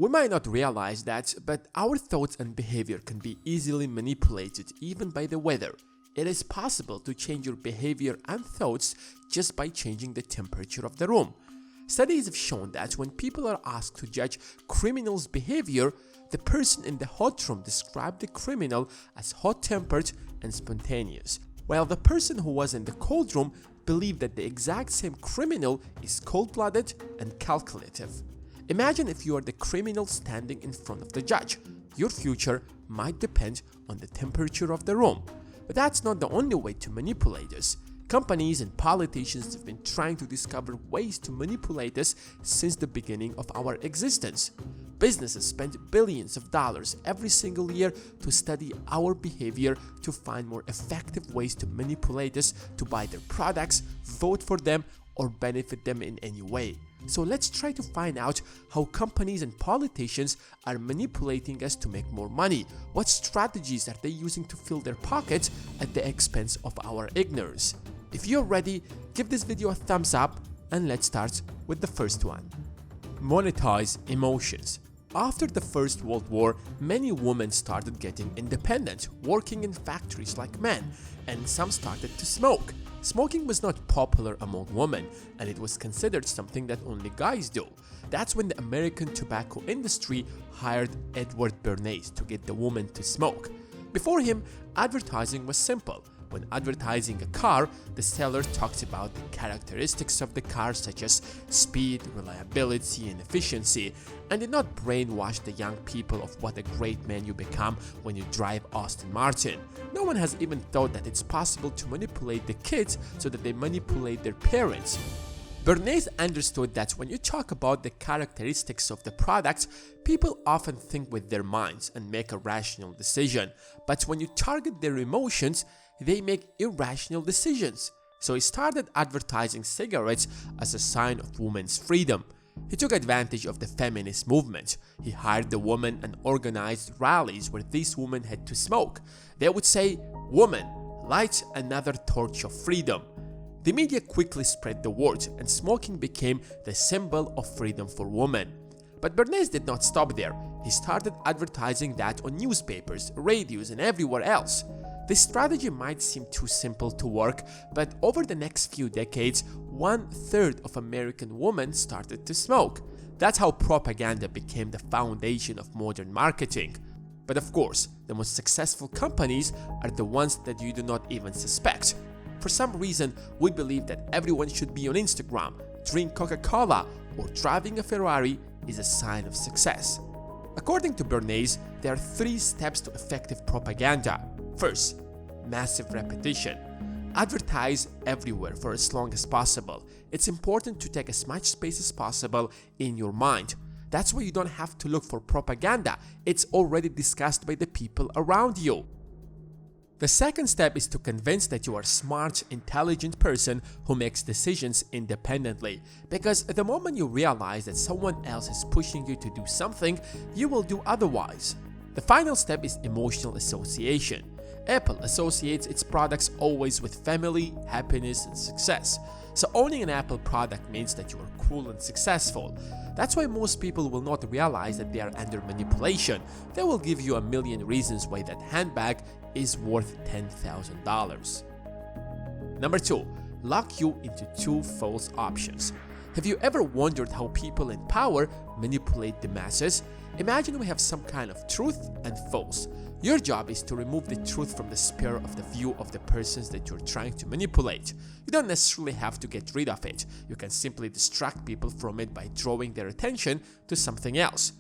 We might not realize that, but our thoughts and behavior can be easily manipulated even by the weather. It is possible to change your behavior and thoughts just by changing the temperature of the room. Studies have shown that when people are asked to judge criminals' behavior, the person in the hot room described the criminal as hot-tempered and spontaneous, while the person who was in the cold room believed that the exact same criminal is cold-blooded and calculative. Imagine if you are the criminal standing in front of the judge. Your future might depend on the temperature of the room. But that's not the only way to manipulate us. Companies and politicians have been trying to discover ways to manipulate us since the beginning of our existence. Businesses spend billions of dollars every single year to study our behavior to find more effective ways to manipulate us to buy their products, vote for them, or benefit them in any way. So let's try to find out how companies and politicians are manipulating us to make more money. What strategies are they using to fill their pockets at the expense of our ignorance? If you're ready, give this video a thumbs up and let's start with the first one. Monetize emotions. After the First World War, many women started getting independent, working in factories like men, and some started to smoke. Smoking was not popular among women, and it was considered something that only guys do. That's when the American tobacco industry hired Edward Bernays to get the women to smoke. Before him, advertising was simple. When advertising a car, the seller talks about the characteristics of the car such as speed, reliability, and efficiency, and did not brainwash the young people of what a great man you become when you drive Aston Martin. No one has even thought that it's possible to manipulate the kids so that they manipulate their parents. Bernays understood that when you talk about the characteristics of the product, people often think with their minds and make a rational decision, but when you target their emotions, they make irrational decisions. So he started advertising cigarettes as a sign of women's freedom. He took advantage of the feminist movement. He hired the women and organized rallies where these women had to smoke. They would say, "Woman, light another torch of freedom." The media quickly spread the word, and smoking became the symbol of freedom for women. But Bernays did not stop there. He started advertising that on newspapers, radios, and everywhere else. This strategy might seem too simple to work, but over the next few decades, 1/3 of American women started to smoke. That's how propaganda became the foundation of modern marketing. But of course, the most successful companies are the ones that you do not even suspect. For some reason, we believe that everyone should be on Instagram, drink Coca-Cola, or driving a Ferrari is a sign of success. According to Bernays, there are 3 steps to effective propaganda. First, massive repetition. Advertise everywhere for as long as possible. It's important to take as much space as possible in your mind. That's why you don't have to look for propaganda. It's already discussed by the people around you. The second step is to convince that you are a smart, intelligent person who makes decisions independently. Because the moment you realize that someone else is pushing you to do something, you will do otherwise. The final step is emotional association. Apple associates its products always with family, happiness, and success. So owning an Apple product means that you are cool and successful. That's why most people will not realize that they are under manipulation. They will give you a million reasons why that handbag is worth $10,000. Number 2, lock you into 2 false options. Have you ever wondered how people in power manipulate the masses? Imagine we have some kind of truth and false. Your job is to remove the truth from the sphere of the view of the persons that you're trying to manipulate. You don't necessarily have to get rid of it. You can simply distract people from it by drawing their attention to something else.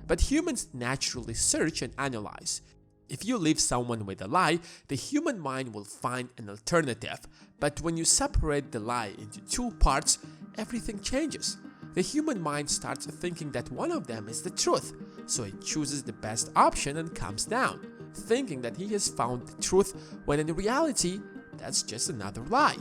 But humans naturally search and analyze. If you leave someone with a lie, the human mind will find an alternative. But when you separate the lie into 2 parts, everything changes. The human mind starts thinking that one of them is the truth, so it chooses the best option and calms down, thinking that he has found the truth when in reality, that's just another lie.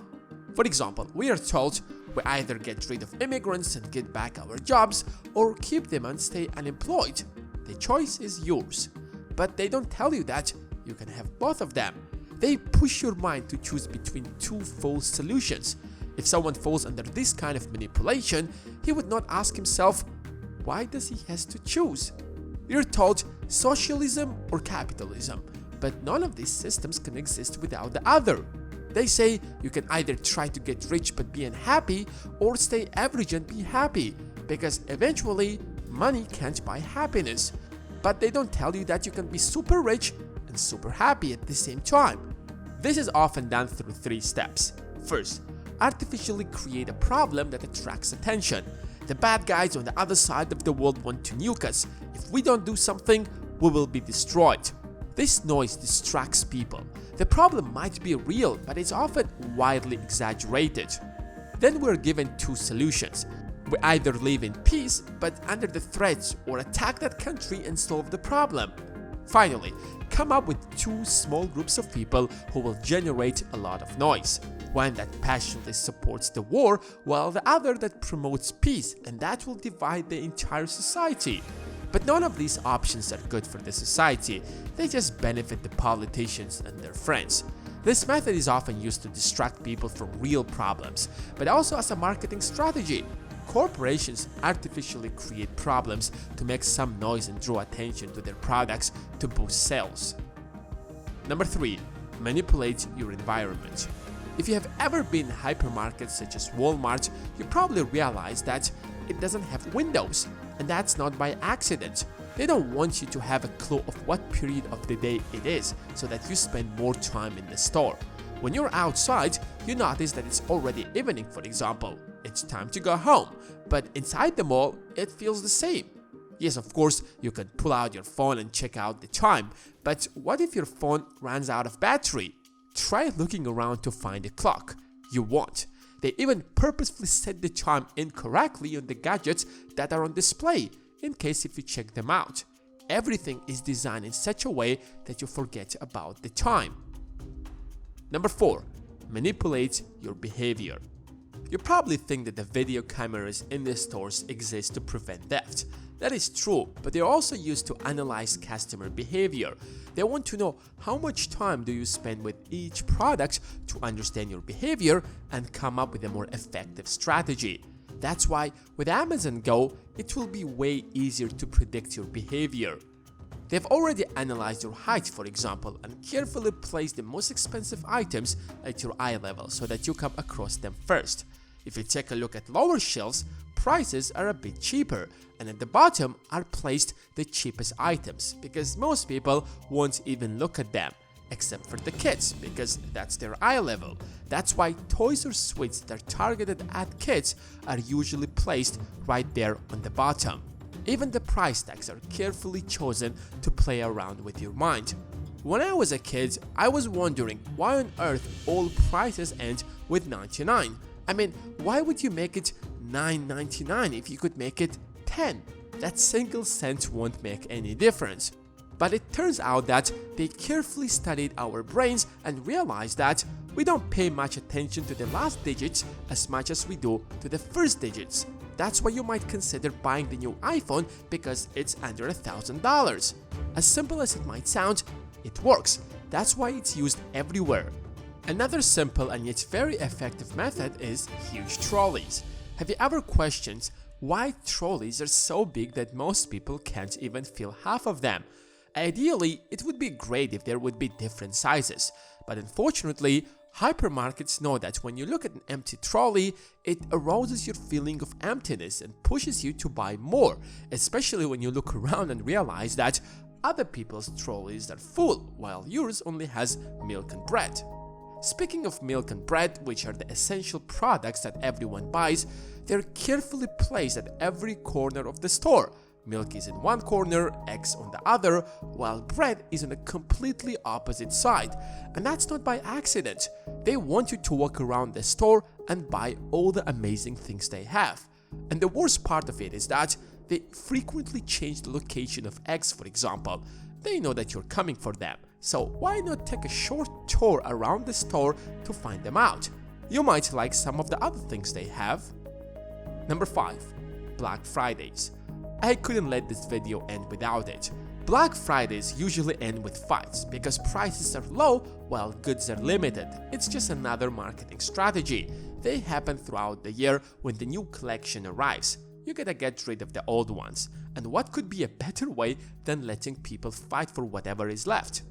For example, we are told we either get rid of immigrants and get back our jobs or keep them and stay unemployed. The choice is yours. But they don't tell you that you can have both of them. They push your mind to choose between 2 false solutions. If someone falls under this kind of manipulation, he would not ask himself, why does he has to choose? You're told socialism or capitalism, but none of these systems can exist without the other. They say you can either try to get rich but be unhappy, or stay average and be happy, because eventually money can't buy happiness. But they don't tell you that you can be super rich and super happy at the same time. This is often done through 3 steps. First, artificially create a problem that attracts attention. The bad guys on the other side of the world want to nuke us. If we don't do something, we will be destroyed. This noise distracts people. The problem might be real, but it's often widely exaggerated. Then we're given 2 solutions. We either live in peace, but under the threats, or attack that country and solve the problem. Finally, come up with 2 small groups of people who will generate a lot of noise. One that passionately supports the war, while the other that promotes peace, and that will divide the entire society. But none of these options are good for the society, they just benefit the politicians and their friends. This method is often used to distract people from real problems, but also as a marketing strategy. Corporations artificially create problems to make some noise and draw attention to their products to boost sales. Number 3. Manipulate your environment. If you have ever been in hypermarkets such as Walmart, you probably realize that it doesn't have windows, and that's not by accident. They don't want you to have a clue of what period of the day it is, so that you spend more time in the store. When you're outside, you notice that it's already evening, for example. It's time to go home, but inside the mall, it feels the same. Yes, of course, you can pull out your phone and check out the time, but what if your phone runs out of battery? Try looking around to find a clock. You won't. They even purposefully set the time incorrectly on the gadgets that are on display, in case if you check them out. Everything is designed in such a way that you forget about the time. Number 4. Manipulate your behavior. You probably think that the video cameras in the stores exist to prevent theft. That is true, but they're also used to analyze customer behavior. They want to know how much time do you spend with each product to understand your behavior and come up with a more effective strategy. That's why with Amazon Go, it will be way easier to predict your behavior. They've already analyzed your height, for example, and carefully placed the most expensive items at your eye level so that you come across them first. If you take a look at lower shelves, prices are a bit cheaper, and at the bottom are placed the cheapest items, because most people won't even look at them, except for the kids, because that's their eye level. That's why toys or sweets that are targeted at kids are usually placed right there on the bottom. Even the price tags are carefully chosen to play around with your mind. When I was a kid, I was wondering why on earth all prices end with 99. I mean, why would you make it $9.99 if you could make it 10? That single cent won't make any difference. But it turns out that they carefully studied our brains and realized that we don't pay much attention to the last digits as much as we do to the first digits. That's why you might consider buying the new iPhone because it's under $1,000. As simple as it might sound, it works. That's why it's used everywhere. Another simple and yet very effective method is huge trolleys. Have you ever questioned why trolleys are so big that most people can't even fill half of them? Ideally, it would be great if there would be different sizes, but unfortunately, hypermarkets know that when you look at an empty trolley, it arouses your feeling of emptiness and pushes you to buy more, especially when you look around and realize that other people's trolleys are full, while yours only has milk and bread. Speaking of milk and bread, which are the essential products that everyone buys, they're carefully placed at every corner of the store. Milk is in one corner, eggs on the other, while bread is on a completely opposite side. And that's not by accident. They want you to walk around the store and buy all the amazing things they have. And the worst part of it is that they frequently change the location of eggs, for example. They know that you're coming for them, so why not take a short tour around the store to find them out? You might like some of the other things they have. Number 5. Black Fridays. I couldn't let this video end without it. Black Fridays usually end with fights because prices are low while goods are limited. It's just another marketing strategy. They happen throughout the year when the new collection arrives. You gotta get rid of the old ones. And what could be a better way than letting people fight for whatever is left?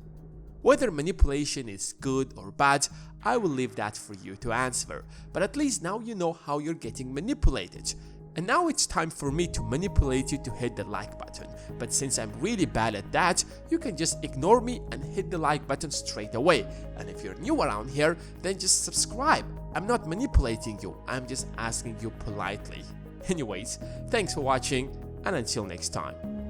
Whether manipulation is good or bad, I will leave that for you to answer, but at least now you know how you're getting manipulated. And now it's time for me to manipulate you to hit the like button, but since I'm really bad at that, you can just ignore me and hit the like button straight away. And if you're new around here, then just subscribe. I'm not manipulating you, I'm just asking you politely. Anyways, thanks for watching, and until next time.